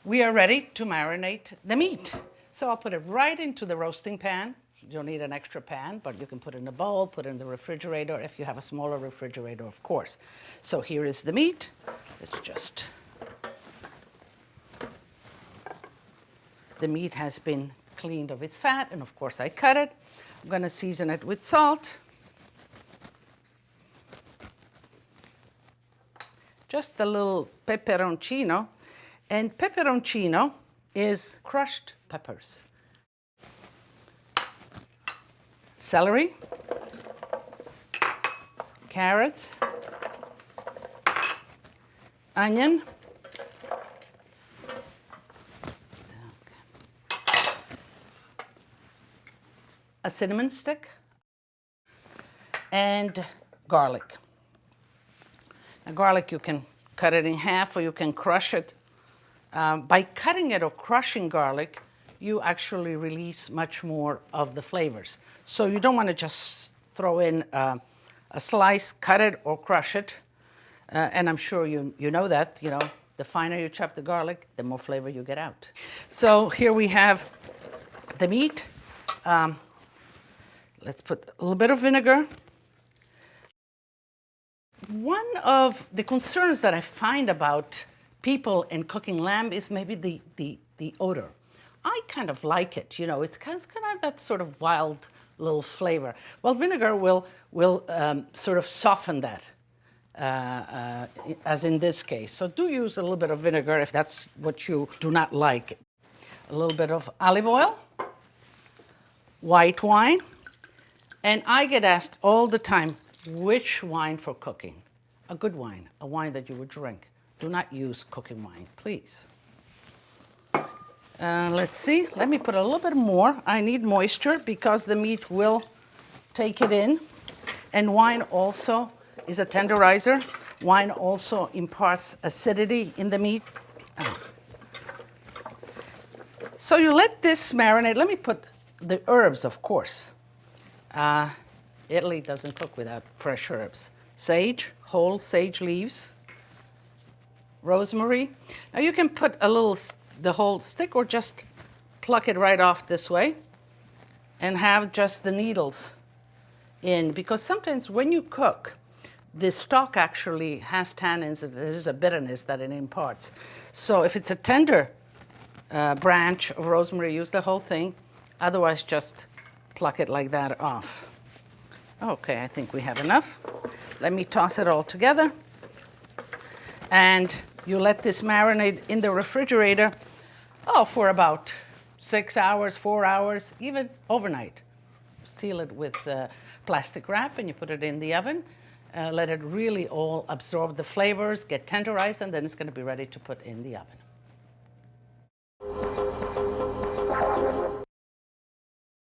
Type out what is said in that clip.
we are ready to marinate the meat. So I'll put it right into the roasting pan. You don't need an extra pan, but you can put it in a bowl, put it in the refrigerator if you have a smaller refrigerator, of course. So here is the meat. Let's just... The meat has been cleaned of its fat, and of course I cut it. I'm going to season it with salt. Just a little peperoncino. And peperoncino is crushed peppers. Celery, carrots, onion, a cinnamon stick, and garlic. Now, garlic, you can cut it in half or you can crush it. By cutting it or crushing garlic, you actually release much more of the flavors. So you don't want to just throw in a slice, cut it or crush it. And I'm sure you know that, the finer you chop the garlic, the more flavor you get out. So here we have the meat. Let's put a little bit of vinegar. One of the concerns that I find about people in cooking lamb is maybe the odor. I kind of like it, it's kind of that sort of wild little flavor. Well, vinegar will sort of soften that, as in this case. So do use a little bit of vinegar if that's what you do not like. A little bit of olive oil, white wine, and I get asked all the time, which wine for cooking? A good wine, a wine that you would drink. Do not use cooking wine, please. Let's see, let me put a little bit more. I need moisture because the meat will take it in. And wine also is a tenderizer. Wine also imparts acidity in the meat. So you let this marinate. Let me put the herbs, of course. Italy doesn't cook without fresh herbs. Sage, whole sage leaves. Rosemary. Now you can put the whole stick or just pluck it right off this way and have just the needles in, because sometimes when you cook, the stock actually has tannins and there's a bitterness that it imparts. So if it's a tender branch of rosemary, use the whole thing. Otherwise, just pluck it like that off. Okay, I think we have enough. Let me toss it all together. And you let this marinate in the refrigerator, for about 6 hours, 4 hours, even overnight. Seal it with plastic wrap and you put it in the oven. Let it really all absorb the flavors, get tenderized, and then it's going to be ready to put in the oven.